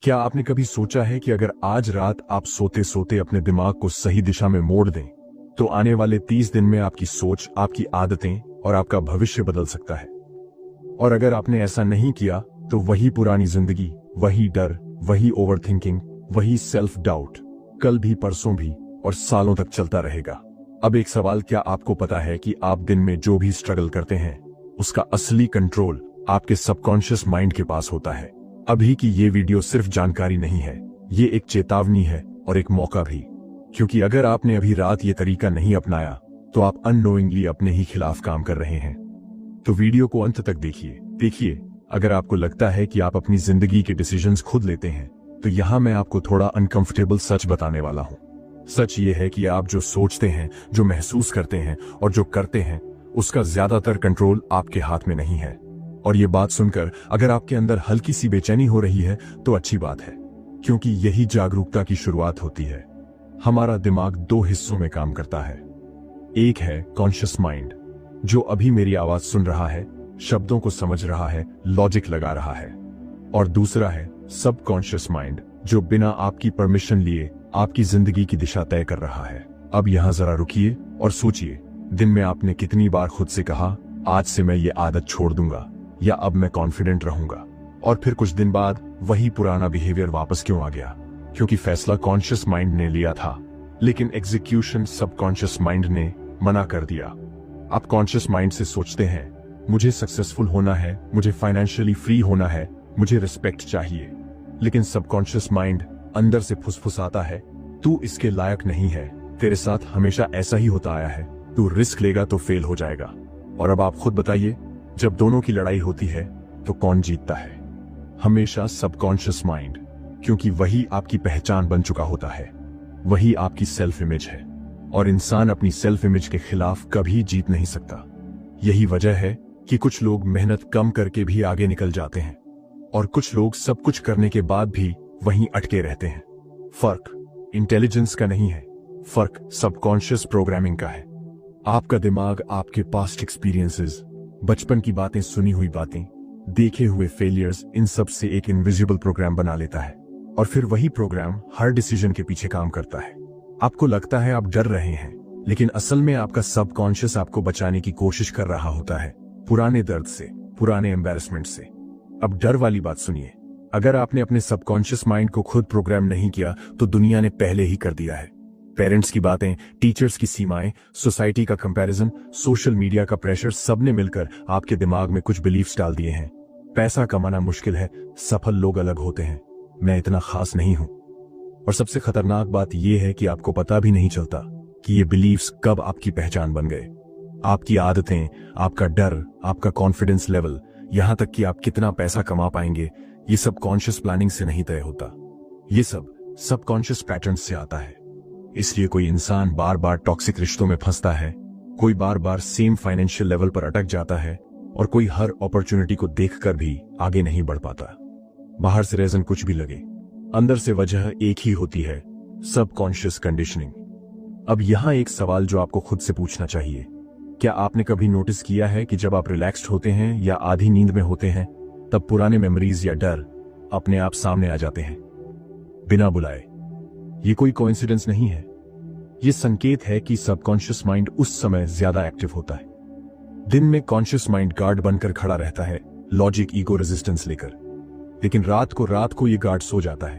क्या आपने कभी सोचा है कि अगर आज रात आप सोते सोते अपने दिमाग को सही दिशा में मोड़ दें, तो आने वाले 30 दिन में आपकी सोच, आपकी आदतें और आपका भविष्य बदल सकता है। और अगर आपने ऐसा नहीं किया, तो वही पुरानी जिंदगी, वही डर, वही ओवरथिंकिंग, वही सेल्फ डाउट कल भी, परसों भी और सालों तक चलता रहेगा। अब एक सवाल, क्या आपको पता है कि आप दिन में जो भी स्ट्रगल करते हैं, उसका असली कंट्रोल आपके सबकॉन्शियस माइंड के पास होता है। अभी की ये वीडियो सिर्फ जानकारी नहीं है, ये एक चेतावनी है और एक मौका भी। क्योंकि अगर आपने अभी रात ये तरीका नहीं अपनाया, तो आप अननोइंगली अपने ही खिलाफ काम कर रहे हैं। तो वीडियो को अंत तक देखिए। अगर आपको लगता है कि आप अपनी जिंदगी के डिसीजंस खुद लेते हैं, तो यहाँ मैं आपको थोड़ा अनकंफर्टेबल सच बताने वाला हूँ। सच ये है कि आप जो सोचते हैं, जो महसूस करते हैं और जो करते हैं, उसका ज्यादातर कंट्रोल आपके हाथ में नहीं है। और ये बात सुनकर अगर आपके अंदर हल्की सी बेचैनी हो रही है, तो अच्छी बात है, क्योंकि यही जागरूकता की शुरुआत होती है। हमारा दिमाग दो हिस्सों में काम करता है। एक है कॉन्शियस माइंड, जो अभी मेरी आवाज सुन रहा है, शब्दों को समझ रहा है, लॉजिक लगा रहा है। और दूसरा है सबकॉन्शियस माइंड, जो बिना आपकी परमिशन लिए आपकी जिंदगी की दिशा तय कर रहा है। अब यहां जरा रुकिए और सोचिए, दिन में आपने कितनी बार खुद से कहा, आज से मैं ये आदत छोड़ दूंगा, या अब मैं कॉन्फिडेंट रहूंगा। और फिर कुछ दिन बाद वही पुराना बिहेवियर वापस क्यों आ गया? क्योंकि फैसला कॉन्शियस माइंड ने लिया था, लेकिन एग्जीक्यूशन सबकॉन्शियस माइंड ने मना कर दिया। आप कॉन्शियस माइंड से सोचते हैं, मुझे सक्सेसफुल होना है, मुझे फाइनेंशियली फ्री होना है, मुझे रिस्पेक्ट चाहिए। लेकिन सबकॉन्शियस माइंड अंदर से फुसफुसाता है, तू इसके लायक नहीं है, तेरे साथ हमेशा ऐसा ही होता आया है, तू रिस्क लेगा तो फेल हो जाएगा। और अब आप खुद बताइए, जब दोनों की लड़ाई होती है, तो कौन जीतता है? हमेशा सबकॉन्शियस माइंड, क्योंकि वही आपकी पहचान बन चुका होता है, वही आपकी सेल्फ इमेज है। और इंसान अपनी सेल्फ इमेज के खिलाफ कभी जीत नहीं सकता। यही वजह है कि कुछ लोग मेहनत कम करके भी आगे निकल जाते हैं, और कुछ लोग सब कुछ करने के बाद भी वहीं अटके रहते हैं। फर्क इंटेलिजेंस का नहीं है, फर्क सबकॉन्शियस प्रोग्रामिंग का है। आपका दिमाग आपके पास्ट एक्सपीरियंसेस, बचपन की बातें, सुनी हुई बातें, देखे हुए फेलियर्स, इन सब से एक इनविजिबल प्रोग्राम बना लेता है। और फिर वही प्रोग्राम हर डिसीजन के पीछे काम करता है। आपको लगता है आप डर रहे हैं, लेकिन असल में आपका सबकॉन्शियस आपको बचाने की कोशिश कर रहा होता है, पुराने दर्द से, पुराने एम्बैरेसमेंट से। अब डर वाली बात सुनिए, अगर आपने अपने सबकॉन्शियस माइंड को खुद प्रोग्राम नहीं किया, तो दुनिया ने पहले ही कर दिया है। पेरेंट्स की बातें, टीचर्स की सीमाएं, सोसाइटी का कंपैरिजन, सोशल मीडिया का प्रेशर, सबने मिलकर आपके दिमाग में कुछ बिलीफ्स डाल दिए हैं। पैसा कमाना मुश्किल है, सफल लोग अलग होते हैं, मैं इतना खास नहीं हूं। और सबसे खतरनाक बात यह है कि आपको पता भी नहीं चलता कि ये बिलीफ्स कब आपकी पहचान बन गए। आपकी आदतें, आपका डर, आपका कॉन्फिडेंस लेवल, यहां तक कि आप कितना पैसा कमा पाएंगे, ये सब कॉन्शियस प्लानिंग से नहीं तय होता। ये सब सबकॉन्शियस पैटर्न से आता है। इसलिए कोई इंसान बार बार टॉक्सिक रिश्तों में फंसता है, कोई बार बार सेम फाइनेंशियल लेवल पर अटक जाता है, और कोई हर अपॉर्चुनिटी को देखकर भी आगे नहीं बढ़ पाता। बाहर से रीजन कुछ भी लगे, अंदर से वजह एक ही होती है, सबकॉन्शियस कंडीशनिंग। अब यहां एक सवाल जो आपको खुद से पूछना चाहिए, क्या आपने कभी नोटिस किया है कि जब आप रिलैक्स्ड होते हैं या आधी नींद में होते हैं, तब पुराने मेमोरीज या डर अपने आप सामने आ जाते हैं, बिना बुलाए? ये कोई कोइंसिडेंस नहीं है, ये संकेत है कि सबकॉन्शियस माइंड उस समय ज्यादा एक्टिव होता है। दिन में कॉन्शियस माइंड गार्ड बनकर खड़ा रहता है, लॉजिक, ईगो, रेजिस्टेंस लेकर। लेकिन रात को ये गार्ड सो जाता है।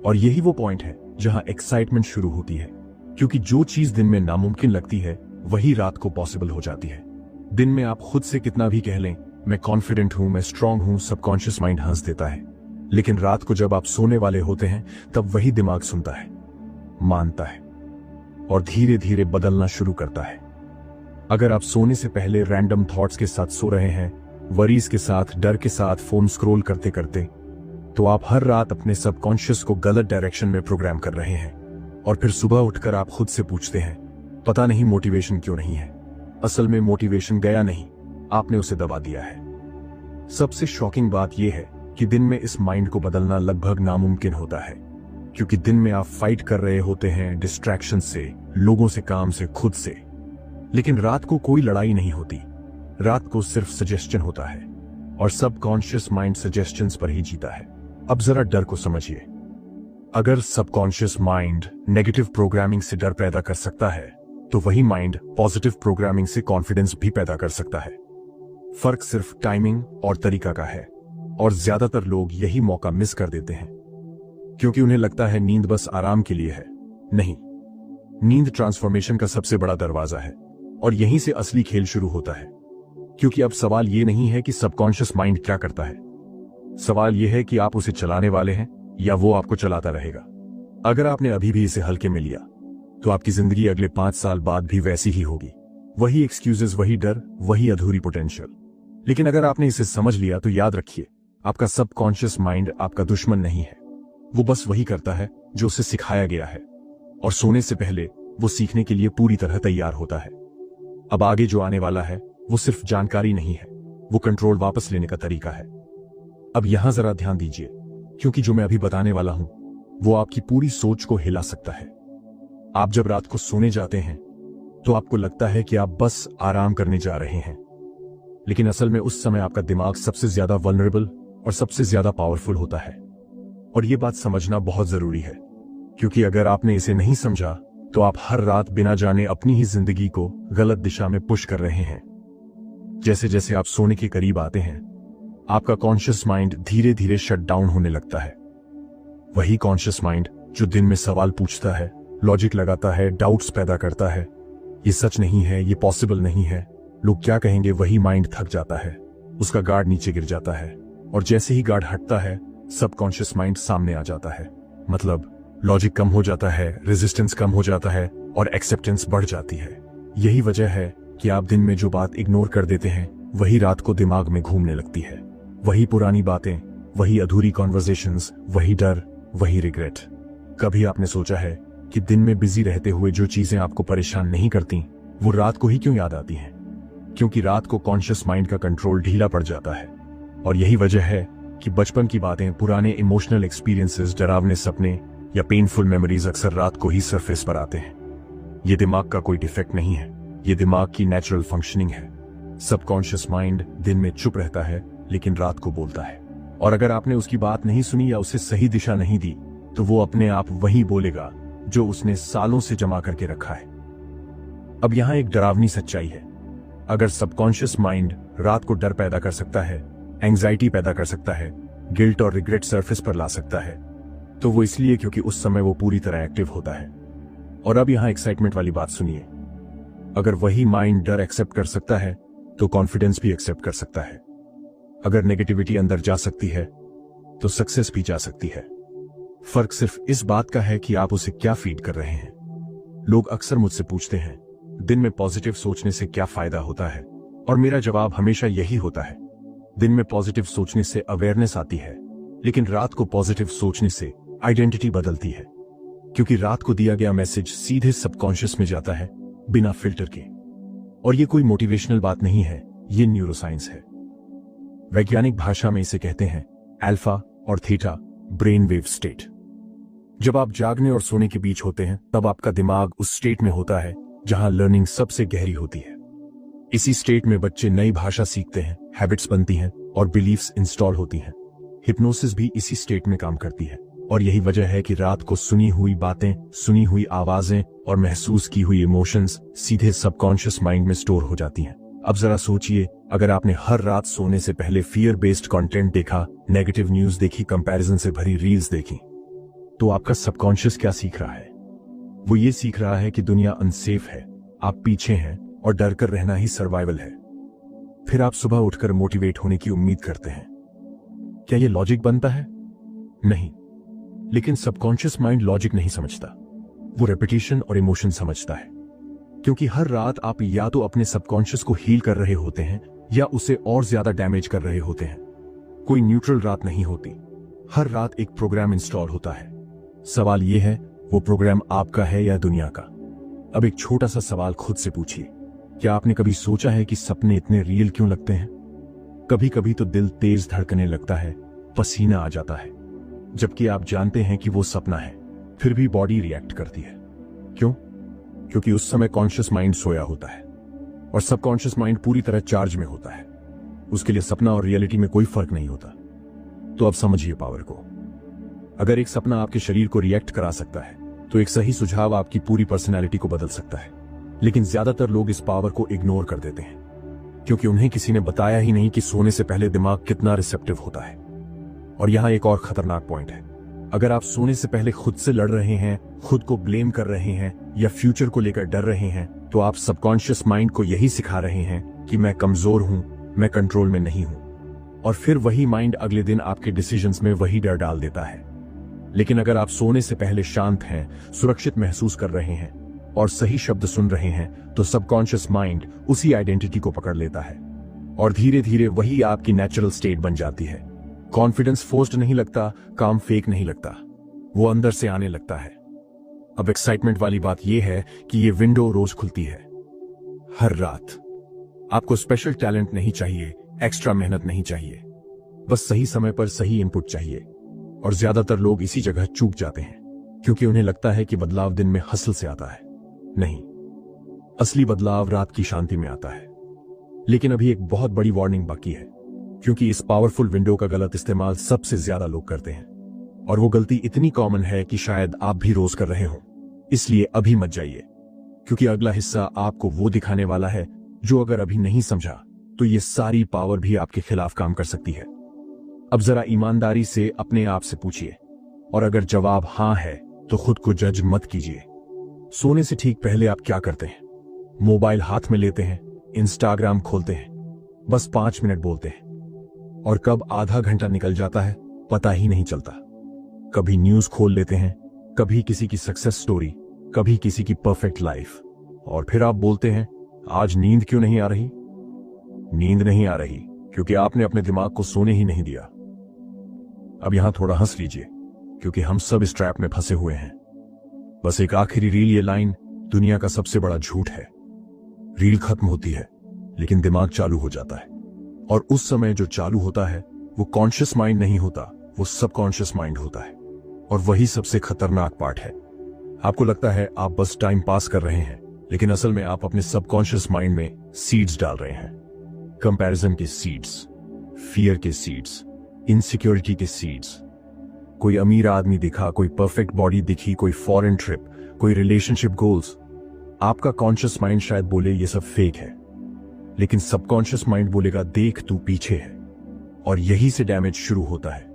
और यही वो पॉइंट है जहां एक्साइटमेंट शुरू होती है, क्योंकि जो चीज दिन में नामुमकिन लगती है, वही रात को पॉसिबल हो जाती है। दिन में आप खुद से कितना भी कह लें, मैं कॉन्फिडेंट हूं, मैं स्ट्रांग हूं, सबकॉन्शियस माइंड हंस देता है। लेकिन रात को जब आप सोने वाले होते हैं, तब वही दिमाग सुनता है, मानता है, और धीरे धीरे बदलना शुरू करता है। अगर आप सोने से पहले रैंडम थॉट्स के साथ सो रहे हैं, वरीज के साथ, डर के साथ फोन स्क्रॉल करते करते, तो आप हर रात अपने सबकॉन्शियस को गलत डायरेक्शन में प्रोग्राम कर रहे हैं। और फिर सुबह उठकर आप खुद से पूछते हैं, पता नहीं मोटिवेशन क्यों नहीं है। असल में मोटिवेशन गया नहीं, आपने उसे दबा दिया है। सबसे शॉकिंग बात यह है कि दिन में इस माइंड को बदलना लगभग नामुमकिन होता है, क्योंकि दिन में आप फाइट कर रहे होते हैं डिस्ट्रैक्शन से, लोगों से, काम से, खुद से। लेकिन रात को कोई लड़ाई नहीं होती, रात को सिर्फ सजेस्चन होता है, और सबकॉन्शियस माइंड सजेस्चंस पर ही जीता है। अब जरा डर को समझिए। अगर सबकॉन्शियस माइंड नेगेटिव प्रोग्रामिंग से डर पैदा कर सकता है, तो वही माइंड पॉजिटिव प्रोग्रामिंग से कॉन्फिडेंस भी पैदा कर सकता है। फर्क सिर्फ टाइमिंग और तरीका का है, और ज्यादातर लोग यही मौका मिस कर देते हैं, क्योंकि उन्हें लगता है नींद बस आराम के लिए है। नहीं, नींद ट्रांसफॉर्मेशन का सबसे बड़ा दरवाजा है, और यहीं से असली खेल शुरू होता है। क्योंकि अब सवाल यह नहीं है कि सबकॉन्शियस माइंड क्या करता है, सवाल यह है कि आप उसे चलाने वाले हैं या वो आपको चलाता रहेगा। अगर आपने अभी भी इसे हल्के में लिया, तो आपकी जिंदगी अगले 5 साल बाद भी वैसी ही होगी। वही एक्सक्यूजेस, वही डर, वही अधूरी पोटेंशियल। लेकिन अगर आपने इसे समझ लिया, तो याद रखिए, आपका सबकॉन्शियस माइंड आपका दुश्मन नहीं है। वो बस वही करता है जो उसे सिखाया गया है, और सोने से पहले वो सीखने के लिए पूरी तरह तैयार होता है। अब आगे जो आने वाला है, वो सिर्फ जानकारी नहीं है, वो कंट्रोल वापस लेने का तरीका है। अब यहां जरा ध्यान दीजिए, क्योंकि जो मैं अभी बताने वाला हूं, वो आपकी पूरी सोच को हिला सकता है। आप जब रात को सोने जाते हैं, तो आपको लगता है कि आप बस आराम करने जा रहे हैं, लेकिन असल में उस समय आपका दिमाग सबसे ज्यादा वल्नरेबल और सबसे ज्यादा पावरफुल होता है। और ये बात समझना बहुत जरूरी है, क्योंकि अगर आपने इसे नहीं समझा, तो आप हर रात बिना जाने अपनी ही जिंदगी को गलत दिशा में पुश कर रहे हैं। जैसे जैसे आप सोने के करीब आते हैं, आपका कॉन्शियस माइंड धीरे धीरे शट डाउन होने लगता है। वही कॉन्शियस माइंड जो दिन में सवाल पूछता है, लॉजिक लगाता है, डाउट्स पैदा करता है, ये सच नहीं है, ये पॉसिबल नहीं है, लोग क्या कहेंगे, वही माइंड थक जाता है, उसका गार्ड नीचे गिर जाता है, और जैसे ही गार्ड हटता है, सबकॉन्शियस माइंड सामने आ जाता है। मतलब लॉजिक कम हो जाता है, रेजिस्टेंस कम हो जाता है, और एक्सेप्टेंस बढ़ जाती है। यही वजह है कि आप दिन में जो बात इग्नोर कर देते हैं, वही रात को दिमाग में घूमने लगती है। वही पुरानी बातें, वही अधूरी कॉन्वर्सेशंस, वही डर, वही रिग्रेट। कभी आपने सोचा है कि दिन में बिजी रहते हुए जो चीजें आपको परेशान नहीं करती, वो रात को ही क्यों याद आती हैं? क्योंकि रात को कॉन्शियस माइंड का कंट्रोल ढीला पड़ जाता है। और यही वजह है कि बचपन की बातें, पुराने इमोशनल एक्सपीरियंसेस, डरावने सपने या पेनफुल मेमोरीज अक्सर रात को ही सरफेस पर आते हैं। ये दिमाग का कोई डिफेक्ट नहीं है, ये दिमाग की नेचुरल फंक्शनिंग है। सबकॉन्शियस माइंड दिन में चुप रहता है, लेकिन रात को बोलता है। और अगर आपने उसकी बात नहीं सुनी या उसे सही दिशा नहीं दी, तो वो अपने आप वही बोलेगा जो उसने सालों से जमा करके रखा है। अब यहां एक डरावनी सच्चाई है। अगर सबकॉन्शियस माइंड रात को डर पैदा कर सकता है, एंग्जाइटी पैदा कर सकता है, गिल्ट और रिग्रेट सरफेस पर ला सकता है, तो वो इसलिए क्योंकि उस समय वो पूरी तरह एक्टिव होता है। और अब यहां एक्साइटमेंट वाली बात सुनिए। अगर वही माइंड डर एक्सेप्ट कर सकता है, तो कॉन्फिडेंस भी एक्सेप्ट कर सकता है। अगर नेगेटिविटी अंदर जा सकती है, तो सक्सेस भी जा सकती है। फर्क सिर्फ इस बात का है कि आप उसे क्या फीड कर रहे हैं। लोग अक्सर मुझसे पूछते हैं, दिन में पॉजिटिव सोचने से क्या फायदा होता है? और मेरा जवाब हमेशा यही होता है, दिन में पॉजिटिव सोचने से अवेयरनेस आती है, लेकिन रात को पॉजिटिव सोचने से आइडेंटिटी बदलती है। क्योंकि रात को दिया गया मैसेज सीधे सबकॉन्शियस में जाता है, बिना फिल्टर के। और ये कोई मोटिवेशनल बात नहीं है, ये न्यूरोसाइंस है। वैज्ञानिक भाषा में इसे कहते हैं अल्फा और थीटा ब्रेन वेव स्टेट। जब आप जागने और सोने के बीच होते हैं, तब आपका दिमाग उस स्टेट में होता है जहां लर्निंग सबसे गहरी होती है। इसी स्टेट में बच्चे नई भाषा सीखते हैं, हैबिट्स बनती हैं और बिलीफ्स इंस्टॉल होती हैं। हिप्नोसिस भी इसी स्टेट में काम करती है। और यही वजह है कि रात को सुनी हुई बातें, सुनी हुई आवाजें और महसूस की हुई इमोशंस सीधे सबकॉन्शियस माइंड में स्टोर हो जाती हैं। अब जरा सोचिए, अगर आपने हर रात सोने से पहले फियर बेस्ड कंटेंट देखा, नेगेटिव न्यूज देखी, कंपैरिजन से भरी रील्स देखी, तो आपका सबकॉन्शियस क्या सीख रहा है? वो ये सीख रहा है कि दुनिया अनसेफ है, आप पीछे हैं और डर कर रहना ही सर्वाइवल है। फिर आप सुबह उठकर मोटिवेट होने की उम्मीद करते हैं। क्या ये लॉजिक बनता है? नहीं। लेकिन सबकॉन्शियस माइंड लॉजिक नहीं समझता, वो रेपिटेशन और इमोशन समझता है। क्योंकि हर रात आप या तो अपने सबकॉन्शियस को हील कर रहे होते हैं या उसे और ज्यादा डैमेज कर रहे होते हैं। कोई न्यूट्रल रात नहीं होती, हर रात एक प्रोग्राम इंस्टॉल होता है। सवाल यह है, वो प्रोग्राम आपका है या दुनिया का? अब एक छोटा सा सवाल खुद से पूछिए, क्या आपने कभी सोचा है कि सपने इतने रियल क्यों लगते हैं? कभी कभी तो दिल तेज धड़कने लगता है, पसीना आ जाता है, जबकि आप जानते हैं कि वो सपना है, फिर भी बॉडी रिएक्ट करती है। क्यों? क्योंकि उस समय कॉन्शियस माइंड सोया होता है और सबकॉन्शियस माइंड पूरी तरह चार्ज में होता है। उसके लिए सपना और रियलिटी में कोई फर्क नहीं होता। तो अब समझिए पावर को। अगर एक सपना आपके शरीर को रिएक्ट करा सकता है तो एक सही सुझाव आपकी पूरी पर्सनैलिटी को बदल सकता है। लेकिन ज्यादातर लोग इस पावर को इग्नोर कर देते हैं क्योंकि उन्हें किसी ने बताया ही नहीं कि सोने से पहले दिमाग कितना रिसेप्टिव होता है। और यहां एक और खतरनाक पॉइंट है, अगर आप सोने से पहले खुद से लड़ रहे हैं, खुद को ब्लेम कर रहे हैं या फ्यूचर को लेकर डर रहे हैं, तो आप सबकॉन्शियस माइंड को यही सिखा रहे हैं कि मैं कमजोर हूं, मैं कंट्रोल में नहीं हूं। और फिर वही माइंड अगले दिन आपके डिसीजंस में वही डर डाल देता है। लेकिन अगर आप सोने से पहले शांत हैं, सुरक्षित महसूस कर रहे हैं और सही शब्द सुन रहे हैं, तो सबकॉन्शियस माइंड उसी आइडेंटिटी को पकड़ लेता है और धीरे धीरे वही आपकी नेचुरल स्टेट बन जाती है। कॉन्फिडेंस फोर्स्ड नहीं लगता, काम फेक नहीं लगता, वो अंदर से आने लगता है। अब एक्साइटमेंट वाली बात यह है कि ये विंडो रोज खुलती है, हर रात। आपको स्पेशल टैलेंट नहीं चाहिए, एक्स्ट्रा मेहनत नहीं चाहिए, बस सही समय पर सही इनपुट चाहिए। और ज्यादातर लोग इसी जगह चूक जाते हैं क्योंकि उन्हें लगता है कि बदलाव दिन में हसल से आता है। नहीं, असली बदलाव रात की शांति में आता है। लेकिन अभी एक बहुत बड़ी वार्निंग बाकी है, क्योंकि इस पावरफुल विंडो का गलत इस्तेमाल सबसे ज्यादा लोग करते हैं और वो गलती इतनी कॉमन है कि शायद आप भी रोज कर रहे हो। इसलिए अभी मत जाइए, क्योंकि अगला हिस्सा आपको वो दिखाने वाला है जो अगर अभी नहीं समझा तो ये सारी पावर भी आपके खिलाफ काम कर सकती है। अब जरा ईमानदारी से अपने आप से पूछिए, और अगर जवाब हां है तो खुद को जज मत कीजिए। सोने से ठीक पहले आप क्या करते हैं? मोबाइल हाथ में लेते हैं, इंस्टाग्राम खोलते हैं, बस 5 मिनट बोलते हैं, और कब आधा घंटा निकल जाता है पता ही नहीं चलता। कभी न्यूज खोल लेते हैं, कभी किसी की सक्सेस स्टोरी, कभी किसी की परफेक्ट लाइफ, और फिर आप बोलते हैं आज नींद क्यों नहीं आ रही? नींद नहीं आ रही क्योंकि आपने अपने दिमाग को सोने ही नहीं दिया। अब यहां थोड़ा हंस लीजिए, क्योंकि हम सब इस ट्रैप में फंसे हुए हैं। बस एक आखिरी रील, ये लाइन दुनिया का सबसे बड़ा झूठ है। रील खत्म होती है लेकिन दिमाग चालू हो जाता है, और उस समय जो चालू होता है वो कॉन्शियस माइंड नहीं होता, वो सबकॉन्शियस माइंड होता है। और वही सबसे खतरनाक पार्ट है। आपको लगता है आप बस टाइम पास कर रहे हैं, लेकिन असल में आप अपने सबकॉन्शियस माइंड में सीड्स डाल रहे हैं। कंपैरिजन के सीड्स, फियर के सीड्स, इनसिक्योरिटी के सीड्स। कोई अमीर आदमी दिखा, कोई परफेक्ट बॉडी दिखी, कोई फॉरेन ट्रिप, कोई रिलेशनशिप गोल्स। आपका कॉन्शियस माइंड शायद बोले ये सब फेक है, लेकिन सबकॉन्शियस माइंड बोलेगा देख तू पीछे है। और यही से डैमेज शुरू होता है।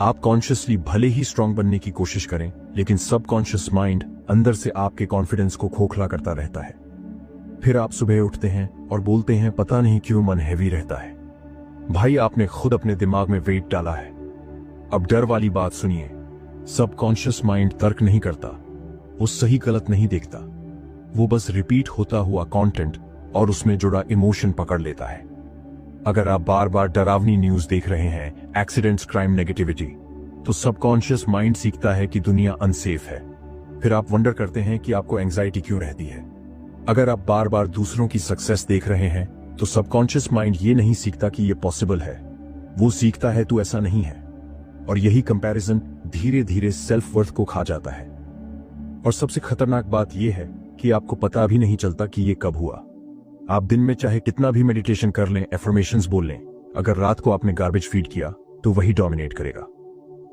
आप कॉन्शियसली भले ही स्ट्रांग बनने की कोशिश करें, लेकिन सबकॉन्शियस माइंड अंदर से आपके कॉन्फिडेंस को खोखला करता रहता है। फिर आप सुबह उठते हैं और बोलते हैं पता नहीं क्यों मन हैवी रहता है। भाई, आपने खुद अपने दिमाग में वेट डाला है। अब डर वाली बात सुनिए, सबकॉन्शियस माइंड तर्क नहीं करता, वो सही गलत नहीं देखता, वो बस रिपीट होता हुआ कंटेंट और उसमें जुड़ा इमोशन पकड़ लेता है। अगर आप बार बार डरावनी न्यूज देख रहे हैं, एक्सीडेंट्स, क्राइम, नेगेटिविटी, तो सबकॉन्शियस माइंड सीखता है कि दुनिया अनसेफ है। फिर आप वंडर करते हैं कि आपको एंजाइटी क्यों रहती है। अगर आप बार बार दूसरों की सक्सेस देख रहे हैं, तो सबकॉन्शियस माइंड ये नहीं सीखता कि ये पॉसिबल है, वो सीखता है तू ऐसा नहीं है। और यही कंपैरिजन धीरे धीरे सेल्फ वर्थ को खा जाता है। और सबसे खतरनाक बात यह है कि आपको पता भी नहीं चलता कि ये कब हुआ। आप दिन में चाहे कितना भी मेडिटेशन कर लें, एफर्मेशंस बोल लें, अगर रात को आपने गार्बेज फीड किया तो वही डोमिनेट करेगा,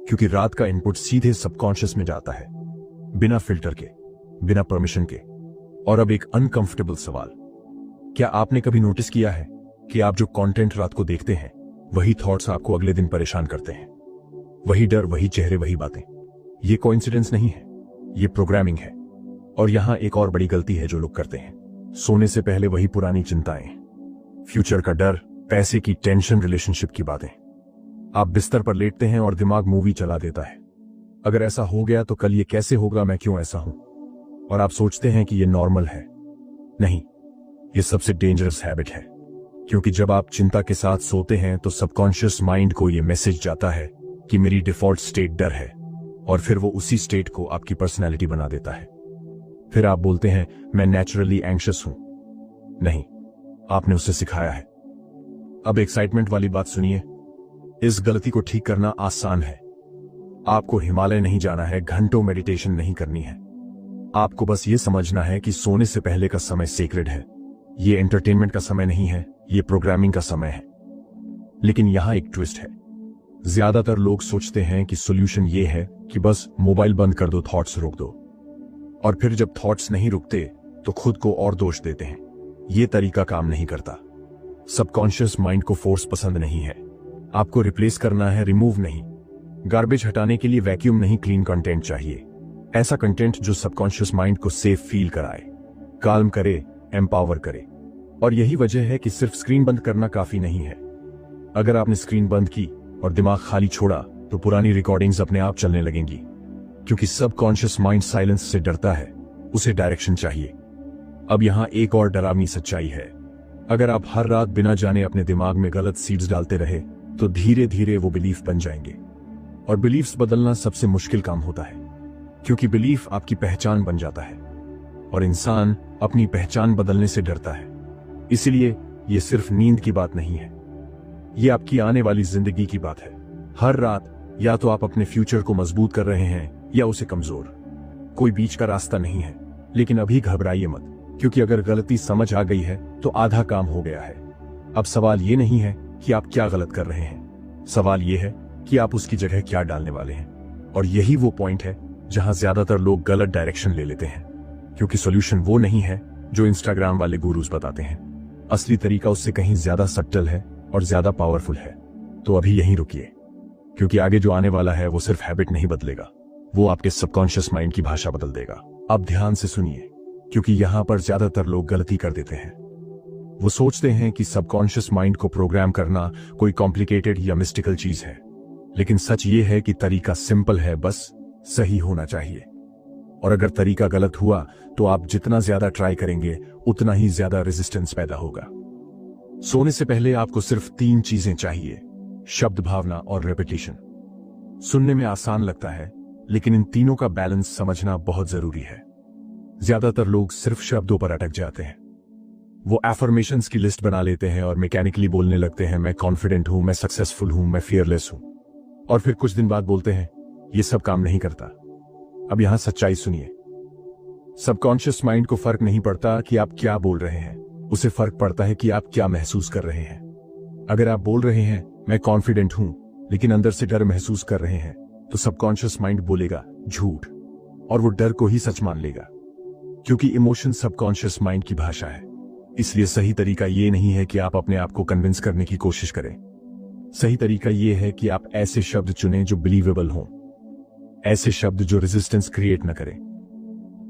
क्योंकि रात का इनपुट सीधे सबकॉन्शियस में जाता है, बिना फिल्टर के, बिना परमिशन के। और अब एक अनकंफर्टेबल सवाल, क्या आपने कभी नोटिस किया है कि आप जो कंटेंट रात को देखते हैं, वही थॉट्स आपको अगले दिन परेशान करते हैं? वही डर, वही चेहरे, वही बातें। ये कोइंसिडेंस नहीं है, ये प्रोग्रामिंग है। और यहां एक और बड़ी गलती है जो लोग करते हैं, सोने से पहले वही पुरानी चिंताएं, फ्यूचर का डर, पैसे की टेंशन, रिलेशनशिप की बातें। आप बिस्तर पर लेटते हैं और दिमाग मूवी चला देता है, अगर ऐसा हो गया तो कल ये कैसे होगा, मैं क्यों ऐसा हूं। और आप सोचते हैं कि ये नॉर्मल है। नहीं, ये सबसे डेंजरस हैबिट है, क्योंकि जब आप चिंता के साथ सोते हैं तो सबकॉन्शियस माइंड को यह मैसेज जाता है कि मेरी डिफॉल्ट स्टेट डर है, और फिर वो उसी स्टेट को आपकी पर्सनैलिटी बना देता है। फिर आप बोलते हैं मैं नेचुरली एंग्शियस हूं। नहीं, आपने उसे सिखाया है। अब एक्साइटमेंट वाली बात सुनिए, इस गलती को ठीक करना आसान है। आपको हिमालय नहीं जाना है, घंटों मेडिटेशन नहीं करनी है। आपको बस ये समझना है कि सोने से पहले का समय सेक्रेड है। ये एंटरटेनमेंट का समय नहीं है, ये प्रोग्रामिंग का समय है। लेकिन यहां एक ट्विस्ट है, ज्यादातर लोग सोचते हैं कि सॉल्यूशन ये है कि बस मोबाइल बंद कर दो, थॉट्स रोक दो, और फिर जब थॉट्स नहीं रुकते तो खुद को और दोष देते हैं। ये तरीका काम नहीं करता। सबकॉन्शियस माइंड को फोर्स पसंद नहीं है। आपको रिप्लेस करना है, रिमूव नहीं। गार्बेज हटाने के लिए वैक्यूम नहीं, क्लीन कंटेंट चाहिए। ऐसा कंटेंट जो सबकॉन्शियस माइंड को सेफ फील कराए, काल्म करे, एम्पावर करे। और यही वजह है कि सिर्फ स्क्रीन बंद करना काफी नहीं है। अगर आपने स्क्रीन बंद की और दिमाग खाली छोड़ा तो पुरानी रिकॉर्डिंग्स अपने आप चलने लगेंगी, क्योंकि सबकॉन्शियस माइंड साइलेंस से डरता है, उसे डायरेक्शन चाहिए। अब यहां एक और डरावनी सच्चाई है। अगर आप हर रात बिना जाने अपने दिमाग में गलत सीड्स डालते रहे तो धीरे धीरे वो बिलीफ बन जाएंगे। और बिलीफ्स बदलना सबसे मुश्किल काम होता है, क्योंकि बिलीफ आपकी पहचान बन जाता है और इंसान अपनी पहचान बदलने से डरता है। इसलिए ये सिर्फ नींद की बात नहीं है, ये आपकी आने वाली जिंदगी की बात है। हर रात या तो आप अपने फ्यूचर को मजबूत कर रहे हैं या उसे कमजोर। कोई बीच का रास्ता नहीं है। लेकिन अभी घबराइए मत, क्योंकि अगर गलती समझ आ गई है तो आधा काम हो गया है। अब सवाल ये नहीं है कि आप क्या गलत कर रहे हैं, सवाल ये है कि आप उसकी जगह क्या डालने वाले हैं। और यही वो पॉइंट है जहां ज्यादातर लोग गलत डायरेक्शन ले लेते हैं, क्योंकि सॉल्यूशन वो नहीं है जो इंस्टाग्राम वाले गुरुज बताते हैं। असली तरीका उससे कहीं ज्यादा सटल है और ज्यादा पावरफुल है। तो अभी यहीं रुकिए, क्योंकि आगे जो आने वाला है वो सिर्फ हैबिट नहीं बदलेगा, वो आपके सबकॉन्शियस माइंड की भाषा बदल देगा। अब ध्यान से सुनिए, क्योंकि यहां पर ज्यादातर लोग गलती कर देते हैं। वो सोचते हैं कि सबकॉन्शियस माइंड को प्रोग्राम करना कोई कॉम्प्लिकेटेड या मिस्टिकल चीज है। लेकिन सच ये है कि तरीका सिंपल है, बस सही होना चाहिए। और अगर तरीका गलत हुआ तो आप जितना ज्यादा ट्राई करेंगे उतना ही ज्यादा रेजिस्टेंस पैदा होगा। सोने से पहले आपको सिर्फ 3 चीजें चाहिए: शब्द, भावना और रेपिटेशन। सुनने में आसान लगता है, लेकिन इन तीनों का बैलेंस समझना बहुत जरूरी है। ज्यादातर लोग सिर्फ शब्दों पर अटक जाते हैं। वो एफर्मेशंस की लिस्ट बना लेते हैं और मैकेनिकली बोलने लगते हैं, मैं कॉन्फिडेंट हूं, मैं सक्सेसफुल हूं, मैं फियरलेस हूं। और फिर कुछ दिन बाद बोलते हैं, ये सब काम नहीं करता। अब यहां सच्चाई सुनिए। सबकॉन्शियस माइंड को फर्क नहीं पड़ता कि आप क्या बोल रहे हैं, उसे फर्क पड़ता है कि आप क्या महसूस कर रहे हैं। अगर आप बोल रहे हैं मैं कॉन्फिडेंट हूं, लेकिन अंदर से डर महसूस कर रहे हैं, तो सबकॉन्शियस माइंड बोलेगा झूठ, और वो डर को ही सच मान लेगा, क्योंकि इमोशन सबकॉन्शियस माइंड की भाषा है। इसलिए सही तरीका ये नहीं है कि आप अपने आप को कन्विंस करने की कोशिश करें। सही तरीका ये है कि आप ऐसे शब्द चुनें जो बिलीवेबल हों, ऐसे शब्द जो रेजिस्टेंस क्रिएट न करें।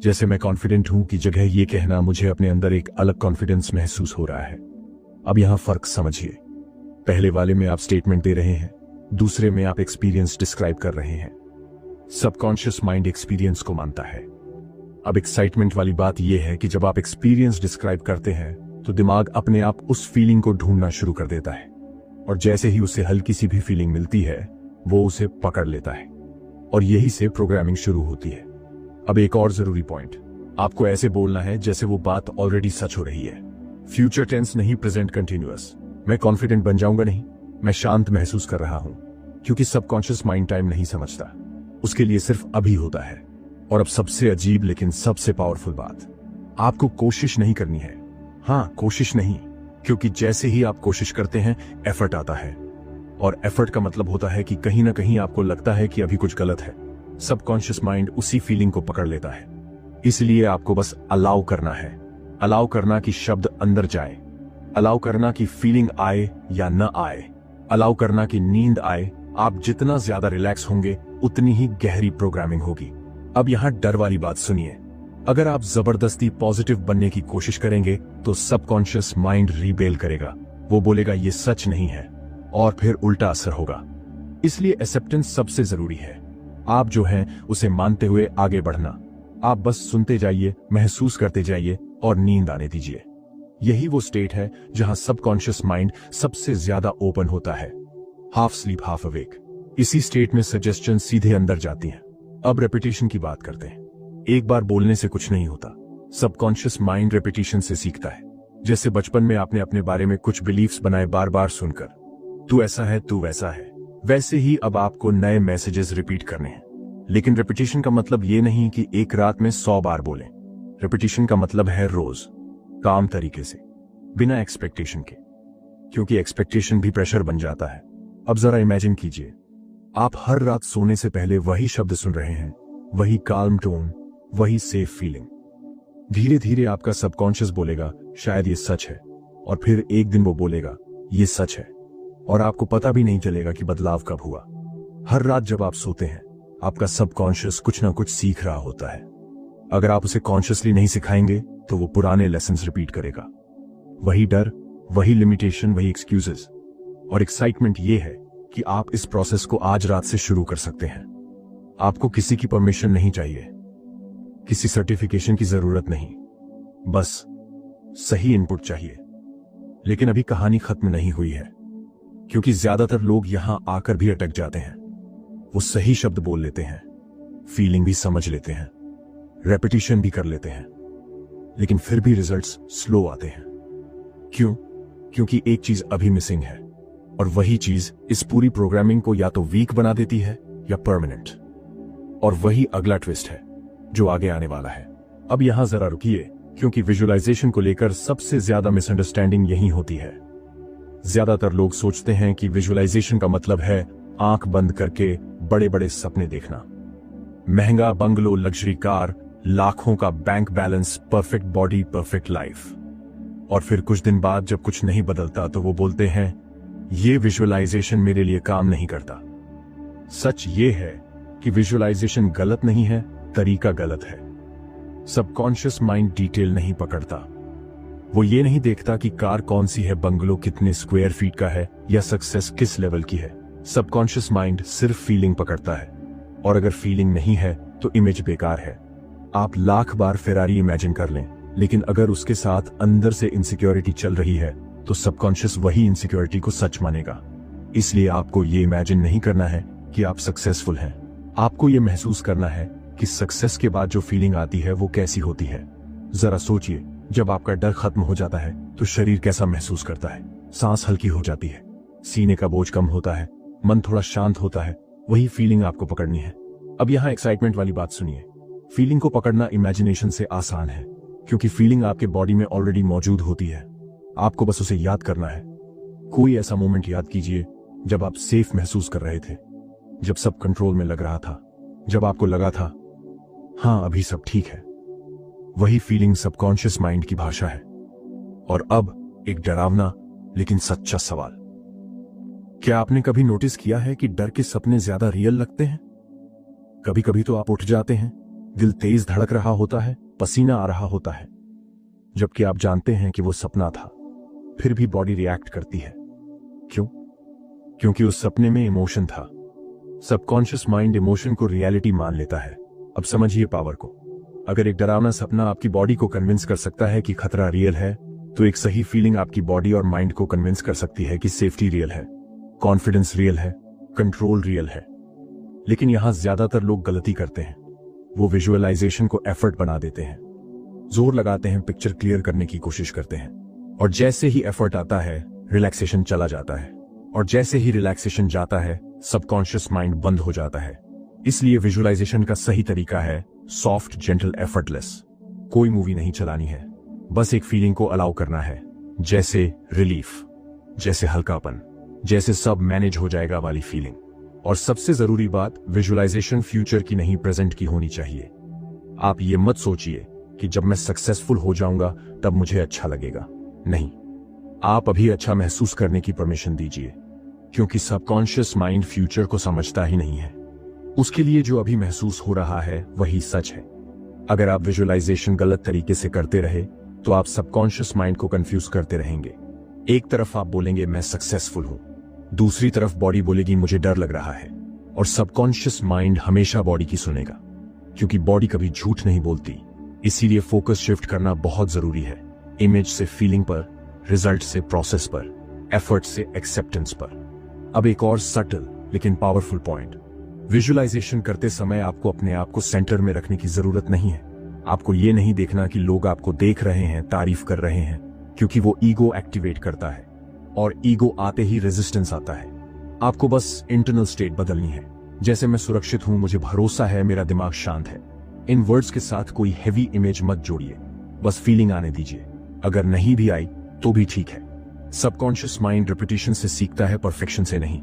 जैसे मैं कॉन्फिडेंट हूं की जगह ये कहना, मुझे अपने अंदर एक अलग कॉन्फिडेंस महसूस हो रहा है। अब यहां फर्क समझिए। पहले वाले में आप स्टेटमेंट दे रहे हैं, दूसरे में आप एक्सपीरियंस डिस्क्राइब कर रहे हैं। सबकॉन्शियस माइंड एक्सपीरियंस को मानता है। अब एक्साइटमेंट वाली बात यह है कि जब आप एक्सपीरियंस डिस्क्राइब करते हैं तो दिमाग अपने आप उस फीलिंग को ढूंढना शुरू कर देता है, और जैसे ही उसे हल्की सी भी फीलिंग मिलती है वो उसे पकड़ लेता है, और यही से प्रोग्रामिंग शुरू होती है। अब एक और जरूरी पॉइंट, आपको ऐसे बोलना है जैसे वो बात ऑलरेडी सच हो रही है। फ्यूचर टेंस नहीं, प्रेजेंट कंटिन्यूअस। मैं कॉन्फिडेंट बन जाऊंगा नहीं, मैं शांत महसूस कर रहा हूं, क्योंकि सबकॉन्शियस माइंड टाइम नहीं समझता, उसके लिए सिर्फ अभी होता है। और अब सबसे अजीब लेकिन सबसे पावरफुल बात, आपको कोशिश नहीं करनी है। हां, कोशिश नहीं, क्योंकि जैसे ही आप कोशिश करते हैं एफर्ट आता है, और एफर्ट का मतलब होता है कि कहीं ना कहीं आपको लगता है कि अभी कुछ गलत है। सबकॉन्शियस माइंड उसी फीलिंग को पकड़ लेता है। इसलिए आपको बस अलाउ करना है, अलाउ करना कि शब्द अंदर जाए, अलाउ करना कि फीलिंग आए या न आए, अलाउ करना कि नींद आए। आप जितना ज्यादा रिलैक्स होंगे उतनी ही गहरी प्रोग्रामिंग होगी। अब यहां डर वाली बात सुनिए। अगर आप जबरदस्ती पॉजिटिव बनने की कोशिश करेंगे तो सबकॉन्शियस माइंड रिबेल करेगा, वो बोलेगा ये सच नहीं है, और फिर उल्टा असर होगा। इसलिए एक्सेप्टेंस सबसे जरूरी है। आप जो हैं उसे मानते हुए आगे बढ़ना। आप बस सुनते जाइए, महसूस करते जाइए और नींद आने दीजिए। यही वो स्टेट है जहां सबकॉन्शियस माइंड सबसे ज्यादा ओपन होता है। Half sleep half awake. इसी स्टेट में सजेशन सीधे अंदर जाती हैं। अब रेपिटेशन की बात करते हैं। एक बार बोलने से कुछ नहीं होता, सबकॉन्शियस माइंड रेपिटेशन से सीखता है। जैसे बचपन में आपने अपने बारे में कुछ बिलीफ्स बनाए बार बार सुनकर, तू ऐसा है, तू वैसा है, वैसे ही अब आपको नए मैसेजेस रिपीट करने हैं। लेकिन रेपिटेशन का मतलब ये नहीं कि एक रात में 100 बार बोलें। रेपिटेशन का मतलब है रोज, काम तरीके से, बिना एक्सपेक्टेशन के, क्योंकि एक्सपेक्टेशन भी प्रेशर बन जाता है। अब जरा इमेजिन कीजिए, आप हर रात सोने से पहले वही शब्द सुन रहे हैं, वही काल्म टोन, वही सेफ फीलिंग। धीरे धीरे आपका सबकॉन्शियस बोलेगा शायद ये सच है, और फिर एक दिन वो बोलेगा ये सच है, और आपको पता भी नहीं चलेगा कि बदलाव कब हुआ। हर रात जब आप सोते हैं, आपका सबकॉन्शियस कुछ ना कुछ सीख रहा होता है। अगर आप उसे कॉन्शियसली नहीं सिखाएंगे तो वो पुराने लेसन्स रिपीट करेगा। वही डर, वही लिमिटेशन, वही एक्सक्यूजेस। और एक्साइटमेंट ये है कि आप इस प्रोसेस को आज रात से शुरू कर सकते हैं। आपको किसी की परमिशन नहीं चाहिए, किसी सर्टिफिकेशन की जरूरत नहीं, बस सही इनपुट चाहिए। लेकिन अभी कहानी खत्म नहीं हुई है, क्योंकि ज्यादातर लोग यहां आकर भी अटक जाते हैं। वो सही शब्द बोल लेते हैं, फीलिंग भी समझ लेते हैं, रेपिटेशन भी कर लेते हैं, लेकिन फिर भी रिजल्ट्स स्लो आते हैं। क्यों? क्योंकि एक चीज अभी मिसिंग है, और वही चीज इस पूरी प्रोग्रामिंग को या तो वीक बना देती है या परमानेंट। और वही अगला ट्विस्ट है जो आगे आने वाला है। अब यहां जरा रुकिए, क्योंकि विजुअलाइजेशन को लेकर सबसे ज्यादा मिसअंडरस्टैंडिंग यही होती है। ज्यादातर लोग सोचते हैं कि विजुअलाइजेशन का मतलब है आंख बंद करके बड़े बड़े सपने देखना, महंगा बंगलो, लग्जरी कार, लाखों का bank balance, perfect body, perfect life. और फिर कुछ दिन बाद जब कुछ नहीं बदलता तो वो बोलते हैं ये विजुअलाइजेशन मेरे लिए काम नहीं करता। सच ये है कि विजुअलाइजेशन गलत नहीं है, तरीका गलत है। सबकॉन्शियस माइंड डिटेल नहीं पकड़ता। वो ये नहीं देखता कि कार कौन सी है, बंगलो कितने स्क्वायर फीट का है, या सक्सेस किस लेवल की है। सबकॉन्शियस माइंड सिर्फ फीलिंग पकड़ता है, और अगर फीलिंग नहीं है तो इमेज बेकार है। आप लाख बार फेरारी इमेजिन कर लें, लेकिन अगर उसके साथ अंदर से इनसिक्योरिटी चल रही है तो सबकॉन्शियस वही इनसिक्योरिटी को सच मानेगा। इसलिए आपको ये इमेजिन नहीं करना है कि आप सक्सेसफुल हैं, आपको ये महसूस करना है कि सक्सेस के बाद जो फीलिंग आती है वो कैसी होती है। जरा सोचिए, जब आपका डर खत्म हो जाता है तो शरीर कैसा महसूस करता है। सांस हल्की हो जाती है, सीने का बोझ कम होता है, मन थोड़ा शांत होता है। वही फीलिंग आपको पकड़नी है। अब यहां एक्साइटमेंट वाली बात सुनिए। फीलिंग को पकड़ना इमेजिनेशन से आसान है, क्योंकि फीलिंग आपके बॉडी में ऑलरेडी मौजूद होती है। आपको बस उसे याद करना है। कोई ऐसा मोमेंट याद कीजिए जब आप सेफ महसूस कर रहे थे, जब सब कंट्रोल में लग रहा था, जब आपको लगा था हां अभी सब ठीक है। वही फीलिंग सबकॉन्शियस माइंड की भाषा है। और अब एक डरावना लेकिन सच्चा सवाल, क्या आपने कभी नोटिस किया है कि डर के सपने ज्यादा रियल लगते हैं? कभी कभी तो आप उठ जाते हैं, दिल तेज धड़क रहा होता है, पसीना आ रहा होता है, जबकि आप जानते हैं कि वो सपना था, फिर भी बॉडी रिएक्ट करती है। क्यों? क्योंकि उस सपने में इमोशन था। सबकॉन्शियस माइंड इमोशन को रियलिटी मान लेता है। अब समझिए पावर को। अगर एक डरावना सपना आपकी बॉडी को कन्विंस कर सकता है कि खतरा रियल है, तो एक सही फीलिंग आपकी बॉडी और माइंड को कन्विंस कर सकती है कि सेफ्टी रियल है, कॉन्फिडेंस रियल है, कंट्रोल रियल है। लेकिन यहां ज्यादातर लोग गलती करते हैं। वो विजुअलाइजेशन को एफर्ट बना देते हैं, जोर लगाते हैं, पिक्चर क्लियर करने की कोशिश करते हैं, और जैसे ही एफर्ट आता है रिलैक्सेशन चला जाता है, और जैसे ही रिलैक्सेशन जाता है सबकॉन्शियस माइंड बंद हो जाता है। इसलिए विजुअलाइजेशन का सही तरीका है सॉफ्ट, जेंटल, एफर्टलेस। कोई मूवी नहीं चलानी है, बस एक फीलिंग को अलाउ करना है, जैसे रिलीफ, जैसे हल्कापन, जैसे सब मैनेज हो जाएगा वाली फीलिंग। और सबसे जरूरी बात, विजुअलाइजेशन फ्यूचर की नहीं प्रेजेंट की होनी चाहिए। आप ये मत सोचिए कि जब मैं सक्सेसफुल हो जाऊंगा तब मुझे अच्छा लगेगा। नहीं, आप अभी अच्छा महसूस करने की परमिशन दीजिए, क्योंकि सबकॉन्शियस माइंड फ्यूचर को समझता ही नहीं है। उसके लिए जो अभी महसूस हो रहा है वही सच है। अगर आप विजुअलाइजेशन गलत तरीके से करते रहे तो आप सबकॉन्शियस माइंड को कंफ्यूज करते रहेंगे। एक तरफ आप बोलेंगे मैं सक्सेसफुल हूं, दूसरी तरफ बॉडी बोलेगी मुझे डर लग रहा है, और सबकॉन्शियस माइंड हमेशा बॉडी की सुनेगा, क्योंकि बॉडी कभी झूठ नहीं बोलती। इसीलिए फोकस शिफ्ट करना बहुत जरूरी है। इमेज से फीलिंग पर, रिजल्ट से प्रोसेस पर, एफर्ट से एक्सेप्टेंस पर। अब एक और सटल लेकिन पावरफुल पॉइंट, विजुअलाइजेशन करते समय आपको अपने आप को सेंटर में रखने की जरूरत नहीं है। आपको ये नहीं देखना कि लोग आपको देख रहे हैं, तारीफ कर रहे हैं, क्योंकि वो ईगो एक्टिवेट करता है, और ईगो आते ही रेजिस्टेंस आता है। आपको बस इंटरनल स्टेट बदलनी है, जैसे मैं सुरक्षित हूं, मुझे भरोसा है, मेरा दिमाग शांत है। इन वर्ड्स के साथ कोई हेवी इमेज मत जोड़िए, बस फीलिंग आने दीजिए। अगर नहीं भी आई तो भी ठीक है। सबकॉन्शियस माइंड रिपीटिशन से सीखता है, परफेक्शन से नहीं।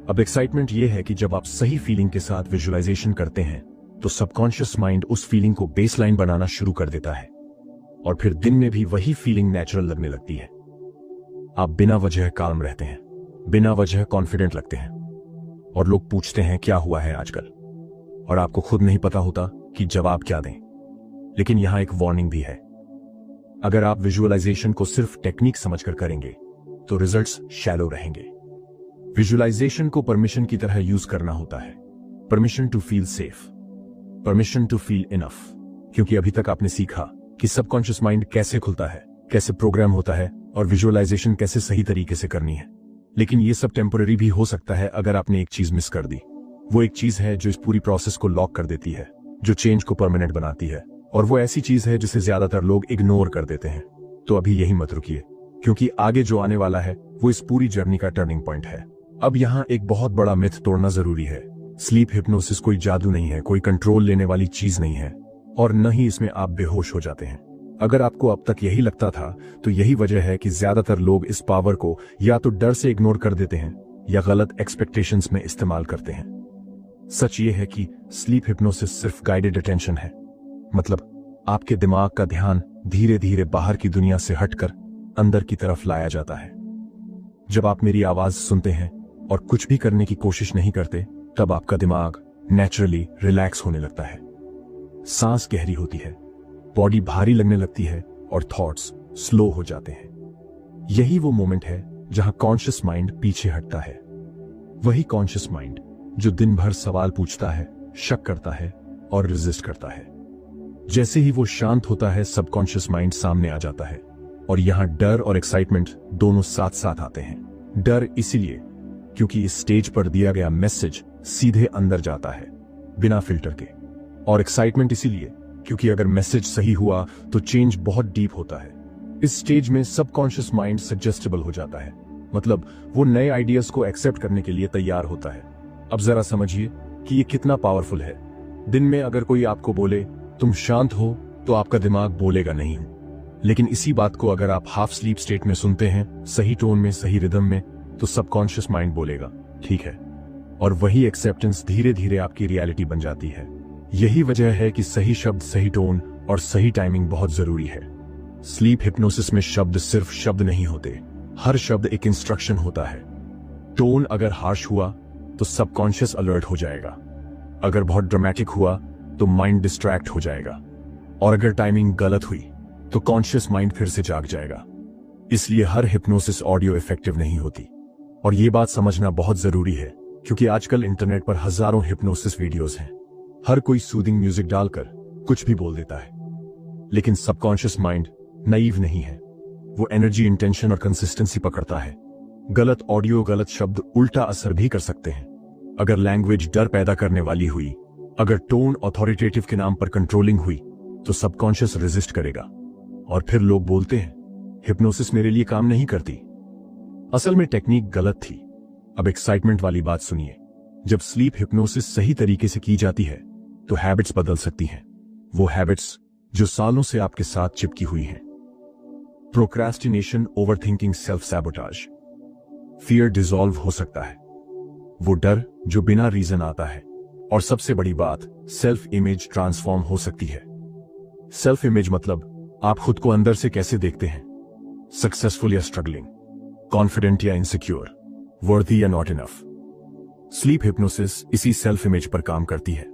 अब एक्साइटमेंट यह है कि जब आप सही फीलिंग के साथ विजुअलाइजेशन करते हैं तो सबकॉन्शियस माइंड उस फीलिंग को बेसलाइन बनाना शुरू कर देता है और फिर दिन में भी वही फीलिंग नेचुरल लगने लगती है। आप बिना वजह काम रहते हैं, बिना वजह कॉन्फिडेंट लगते हैं और लोग पूछते हैं क्या हुआ है आजकल, और आपको खुद नहीं पता होता कि जवाब क्या दें। लेकिन यहां एक वार्निंग भी है। अगर आप विजुअलाइजेशन को सिर्फ टेक्निक समझकर करेंगे तो रिजल्ट्स शैलो रहेंगे। विजुअलाइजेशन को परमिशन की तरह यूज करना होता है। Permission to feel safe, permission to feel enough. क्योंकि अभी तक आपने सीखा कि सबकॉन्शियस माइंड कैसे खुलता है, कैसे प्रोग्राम होता है और विजुअलाइजेशन कैसे सही तरीके से करनी है। लेकिन ये सब टेम्पोररी भी हो सकता है अगर आपने एक चीज मिस कर दी। वो एक चीज है जो इस पूरी प्रोसेस को लॉक कर देती है, जो चेंज को परमानेंट बनाती है, और वो ऐसी चीज है जिसे ज्यादातर लोग इग्नोर कर देते हैं। तो अभी यही मत रुकिए, क्योंकि आगे जो आने वाला है वो इस पूरी जर्नी का टर्निंग पॉइंट है। अब यहाँ एक बहुत बड़ा मिथ तोड़ना जरूरी है। स्लीप हिप्नोसिस कोई जादू नहीं है, कोई कंट्रोल लेने वाली चीज नहीं है, और न ही इसमें आप बेहोश हो जाते हैं। अगर आपको अब तक यही लगता था तो यही वजह है कि ज्यादातर लोग इस पावर को या तो डर से इग्नोर कर देते हैं या गलत एक्सपेक्टेशंस में इस्तेमाल करते हैं। सच ये है कि स्लीप हिप्नोसिस सिर्फ गाइडेड अटेंशन है। मतलब आपके दिमाग का ध्यान धीरे धीरे बाहर की दुनिया से हटकर अंदर की तरफ लाया जाता है। जब आप मेरी आवाज सुनते हैं और कुछ भी करने की कोशिश नहीं करते, तब आपका दिमाग नेचुरली रिलैक्स होने लगता है। सांस गहरी होती है, बॉडी भारी लगने लगती है और थॉट्स स्लो हो जाते हैं। यही वो मोमेंट है जहां कॉन्शियस माइंड पीछे हटता है। वही कॉन्शियस माइंड जो दिन भर सवाल पूछता है, शक करता है और रेजिस्ट करता है। जैसे ही वो शांत होता है, सबकॉन्शियस माइंड सामने आ जाता है और यहां डर और एक्साइटमेंट दोनों साथ साथ आते हैं। डर इसीलिए क्योंकि इस स्टेज पर दिया गया मैसेज सीधे अंदर जाता है बिना फिल्टर के, और एक्साइटमेंट इसीलिए क्योंकि अगर मैसेज सही हुआ तो चेंज बहुत डीप होता है। इस स्टेज में सबकॉन्शियस माइंड सजेस्टेबल हो जाता है, मतलब वो नए आइडियाज को एक्सेप्ट करने के लिए तैयार होता है। अब जरा समझिए कि ये कितना पावरफुल है। दिन में अगर कोई आपको बोले तुम शांत हो, तो आपका दिमाग बोलेगा नहीं हूं। लेकिन इसी बात को अगर आप हाफ स्लीप स्टेट में सुनते हैं, सही टोन में, सही रिदम में, तो सबकॉन्शियस माइंड बोलेगा ठीक है, और वही एक्सेप्टेंस धीरे धीरे आपकी रियलिटी बन जाती है। यही वजह है कि सही शब्द, सही टोन और सही टाइमिंग बहुत जरूरी है। स्लीप हिप्नोसिस में शब्द सिर्फ शब्द नहीं होते, हर शब्द एक इंस्ट्रक्शन होता है। टोन अगर हार्श हुआ तो सबकॉन्शियस अलर्ट हो जाएगा, अगर बहुत ड्रामेटिक हुआ तो माइंड डिस्ट्रैक्ट हो जाएगा, और अगर टाइमिंग गलत हुई तो कॉन्शियस माइंड फिर से जाग जाएगा। इसलिए हर हिप्नोसिस ऑडियो इफेक्टिव नहीं होती, और ये बात समझना बहुत जरूरी है, क्योंकि आजकल इंटरनेट पर हजारों हिप्नोसिस वीडियोस हैं। हर कोई सूदिंग म्यूजिक डालकर कुछ भी बोल देता है, लेकिन सबकॉन्शियस माइंड नाइव नहीं है। वो एनर्जी, इंटेंशन और कंसिस्टेंसी पकड़ता है। गलत ऑडियो, गलत शब्द उल्टा असर भी कर सकते हैं। अगर लैंग्वेज डर पैदा करने वाली हुई, अगर टोन अथॉरिटेटिव के नाम पर कंट्रोलिंग हुई, तो सबकॉन्शियस रेजिस्ट करेगा, और फिर लोग बोलते हैं हिप्नोसिस मेरे लिए काम नहीं करती। असल में टेक्निक गलत थी। अब एक्साइटमेंट वाली बात सुनिए। जब स्लीप हिप्नोसिस सही तरीके से की जाती है तो हैबिट्स बदल सकती हैं। वो हैबिट्स जो सालों से आपके साथ चिपकी हुई हैं। Procrastination, overthinking, self sabotage. Fear dissolve हो सकता है, वो डर जो बिना रीजन आता है। और सबसे बड़ी बात, सेल्फ इमेज ट्रांसफॉर्म हो सकती है। सेल्फ इमेज मतलब आप खुद को अंदर से कैसे देखते हैं, सक्सेसफुल या स्ट्रगलिंग, कॉन्फिडेंट या इनसिक्योर, वर्दी या नॉट इनफ। स्लीप हिप्नोसिस इसी सेल्फ इमेज पर काम करती है,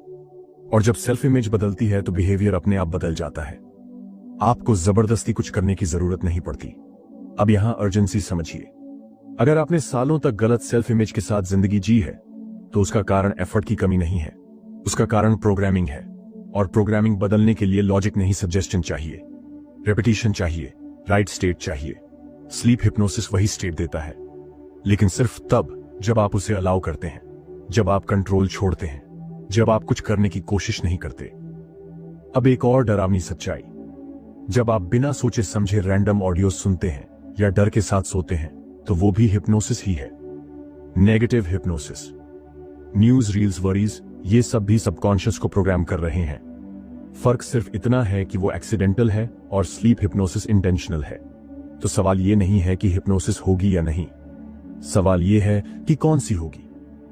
और जब सेल्फ इमेज बदलती है तो बिहेवियर अपने आप बदल जाता है। आपको जबरदस्ती कुछ करने की जरूरत नहीं पड़ती। अब यहां अर्जेंसी समझिए। अगर आपने सालों तक गलत सेल्फ इमेज के साथ जिंदगी जी है तो उसका कारण एफर्ट की कमी नहीं है, उसका कारण प्रोग्रामिंग है। और प्रोग्रामिंग बदलने के लिए लॉजिक नहीं, सजेशन चाहिए, रेपिटेशन चाहिए, राइट स्टेट चाहिए। स्लीप हिप्नोसिस वही स्टेट देता है, लेकिन सिर्फ तब जब आप उसे अलाउ करते हैं, जब आप कंट्रोल छोड़ते हैं, जब आप कुछ करने की कोशिश नहीं करते। अब एक और डरावनी सच्चाई, जब आप बिना सोचे समझे रैंडम ऑडियो सुनते हैं या डर के साथ सोते हैं तो वो भी हिप्नोसिस ही है। Negative hypnosis, news, reels, worries, ये सब भी सबकॉन्शियस को प्रोग्राम कर रहे हैं। फर्क सिर्फ इतना है कि वो एक्सीडेंटल है और स्लीप हिप्नोसिस इंटेंशनल है। तो सवाल ये नहीं है कि हिप्नोसिस होगी या नहीं, सवाल ये है कि कौन सी होगी।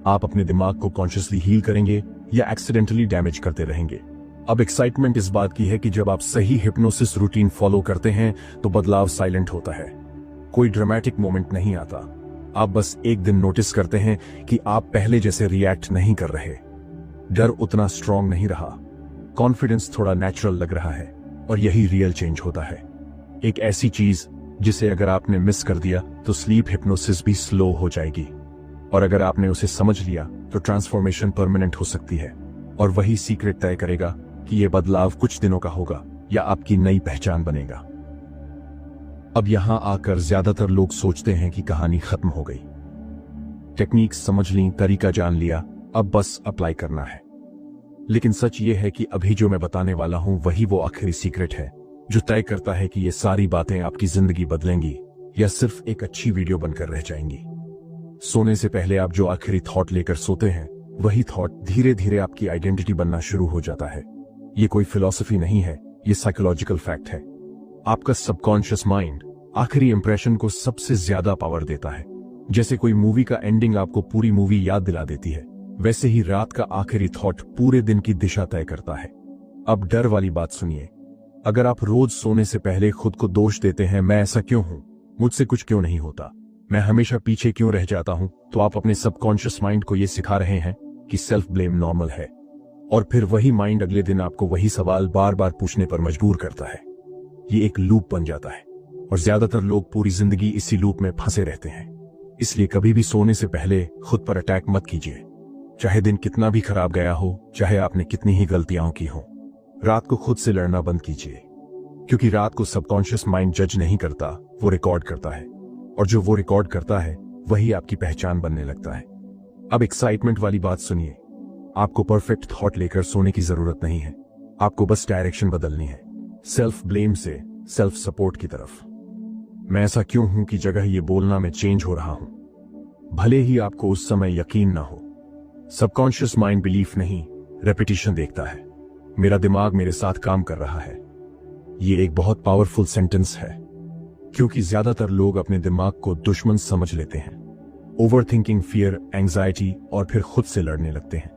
आप अपने दिमाग को कॉन्शियसली हील करेंगे या एक्सीडेंटली डैमेज करते रहेंगे। अब एक्साइटमेंट इस बात की है कि जब आप सही हिप्नोसिस रूटीन फॉलो करते हैं तो बदलाव साइलेंट होता है। कोई ड्रामेटिक मोमेंट नहीं आता। आप बस एक दिन नोटिस करते हैं कि आप पहले जैसे रिएक्ट नहीं कर रहे, डर उतना स्ट्रांग नहीं रहा, कॉन्फिडेंस थोड़ा नेचुरल लग रहा है, और यही रियल चेंज होता है। एक ऐसी चीज जिसे अगर आपने मिस कर दिया तो स्लीप हिप्नोसिस भी स्लो हो जाएगी, और अगर आपने उसे समझ लिया तो ट्रांसफॉर्मेशन परमानेंट हो सकती है। और वही सीक्रेट तय करेगा कि यह बदलाव कुछ दिनों का होगा या आपकी नई पहचान बनेगा। अब यहां आकर ज्यादातर लोग सोचते हैं कि कहानी खत्म हो गई, टेक्निक समझ ली, तरीका जान लिया, अब बस अप्लाई करना है। लेकिन सच ये है कि अभी जो मैं बताने वाला हूं वही वो आखिरी सीक्रेट है जो तय करता है कि ये सारी बातें आपकी जिंदगी बदलेंगी या सिर्फ एक अच्छी वीडियो बनकर रह जाएंगी। सोने से पहले आप जो आखिरी थॉट लेकर सोते हैं वही थॉट धीरे धीरे आपकी आइडेंटिटी बनना शुरू हो जाता है। ये कोई फिलॉसफी नहीं है, ये साइकोलॉजिकल फैक्ट है। आपका सबकॉन्शियस माइंड आखिरी इंप्रेशन को सबसे ज्यादा पावर देता है। जैसे कोई मूवी का एंडिंग आपको पूरी मूवी याद दिला देती है, वैसे ही रात का आखिरी थॉट पूरे दिन की दिशा तय करता है। अब डर वाली बात सुनिए। अगर आप रोज सोने से पहले खुद को दोष देते हैं, मैं ऐसा क्यों हूं, मुझसे कुछ क्यों नहीं होता, मैं हमेशा पीछे क्यों रह जाता हूं, तो आप अपने सबकॉन्शियस माइंड को यह सिखा रहे हैं कि सेल्फ ब्लेम नॉर्मल है। और फिर वही माइंड अगले दिन आपको वही सवाल बार बार पूछने पर मजबूर करता है। ये एक लूप बन जाता है और ज्यादातर लोग पूरी जिंदगी इसी लूप में फंसे रहते हैं। इसलिए कभी भी सोने से पहले खुद पर अटैक मत कीजिए, चाहे दिन कितना भी खराब गया हो, चाहे आपने कितनी ही गलतियां की हो। रात को खुद से लड़ना बंद कीजिए, क्योंकि रात को सबकॉन्शियस माइंड जज नहीं करता, वो रिकॉर्ड करता है, और जो वो रिकॉर्ड करता है वही आपकी पहचान बनने लगता है। अब एक्साइटमेंट वाली बात सुनिए। आपको परफेक्ट थॉट लेकर सोने की जरूरत नहीं है, आपको बस डायरेक्शन बदलनी है, सेल्फ ब्लेम से सेल्फ सपोर्ट की तरफ। मैं ऐसा क्यों हूं की जगह ये बोलना मैं चेंज हो रहा हूं, भले ही आपको उस समय यकीन ना हो। सबकॉन्शियस माइंड बिलीफ नहीं, रेपिटेशन देखता है। मेरा दिमाग मेरे साथ काम कर रहा है। ये एक बहुत पावरफुल सेंटेंस है, क्योंकि ज्यादातर लोग अपने दिमाग को दुश्मन समझ लेते हैं। ओवरथिंकिंग, फियर, एंजाइटी, और फिर खुद से लड़ने लगते हैं।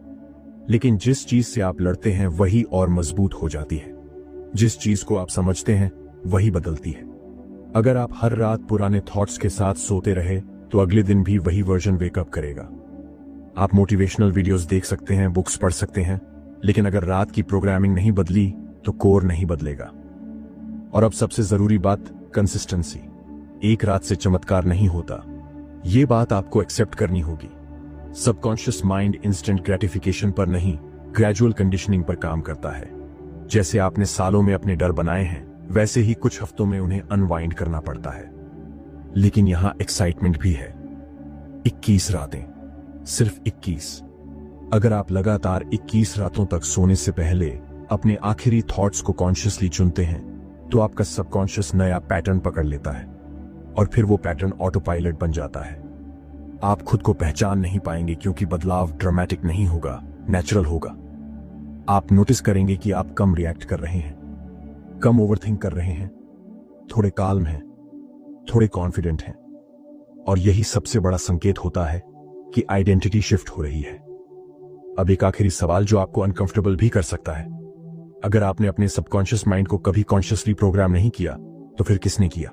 लेकिन जिस चीज से आप लड़ते हैं वही और मजबूत हो जाती है। जिस चीज को आप समझते हैं वही बदलती है। अगर आप हर रात पुराने थॉट्स के साथ सोते रहे तो अगले दिन भी वही वर्जन वेकअप करेगा। आप मोटिवेशनल वीडियोस देख सकते हैं, बुक्स पढ़ सकते हैं, लेकिन अगर रात की प्रोग्रामिंग नहीं बदली तो कोर नहीं बदलेगा। और अब सबसे जरूरी बात, कंसिस्टेंसी। एक रात से चमत्कार नहीं होता, ये बात आपको एक्सेप्ट करनी होगी। सबकॉन्शियस माइंड इंस्टेंट ग्रेटिफिकेशन पर नहीं, ग्रेजुअल कंडीशनिंग पर काम करता है। जैसे आपने सालों में अपने डर बनाए हैं, वैसे ही कुछ हफ्तों में उन्हें अनवाइंड करना पड़ता है। लेकिन यहां एक्साइटमेंट भी है। 21 रातें, सिर्फ 21। अगर आप लगातार 21 रातों तक सोने से पहले अपने आखिरी थॉट्स को कॉन्शियसली चुनते हैं तो आपका सबकॉन्शियस नया पैटर्न पकड़ लेता है, और फिर वो पैटर्न ऑटो पायलट बन जाता है। आप खुद को पहचान नहीं पाएंगे, क्योंकि बदलाव ड्रामेटिक नहीं होगा, नेचुरल होगा। आप नोटिस करेंगे कि आप कम रिएक्ट कर रहे हैं, कम ओवरथिंक कर रहे हैं, थोड़े काल्म हैं, थोड़े कॉन्फिडेंट हैं। और यही सबसे बड़ा संकेत होता है कि आइडेंटिटी शिफ्ट हो रही है। अब एक आखिरी सवाल जो आपको अनकंफर्टेबल भी कर सकता है। अगर आपने अपने सबकॉन्शियस माइंड को कभी कॉन्शियसली प्रोग्राम नहीं किया तो फिर किसने किया?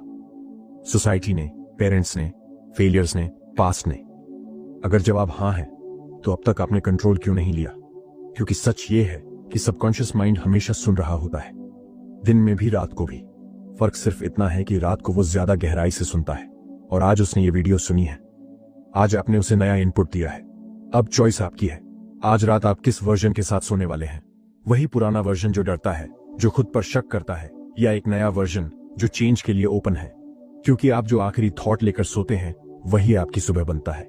सोसाइटी ने, पेरेंट्स ने, फेलियर्स ने, पास्ट ने? अगर जवाब हां है तो अब तक आपने कंट्रोल क्यों नहीं लिया? क्योंकि सच ये है कि सबकॉन्शियस माइंड हमेशा सुन रहा होता है, दिन में भी, रात को भी। फर्क सिर्फ इतना है कि रात को वो ज्यादा गहराई से सुनता है, और आज उसने ये वीडियो सुनी है, आज आपने उसे नया इनपुट दिया है। अब चॉइस आपकी है। आज रात आप किस वर्जन के साथ सोने वाले हैं? वही पुराना वर्जन जो डरता है, जो खुद पर शक करता है, या एक नया वर्जन जो चेंज के लिए ओपन है? क्योंकि आप जो आखिरी थॉट लेकर सोते हैं वही आपकी सुबह बनता है,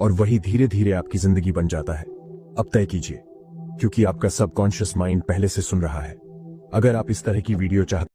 और वही धीरे धीरे आपकी जिंदगी बन जाता है। अब तय कीजिए, क्योंकि आपका सबकॉन्शियस माइंड पहले से सुन रहा है। अगर आप इस तरह की वीडियो चाहते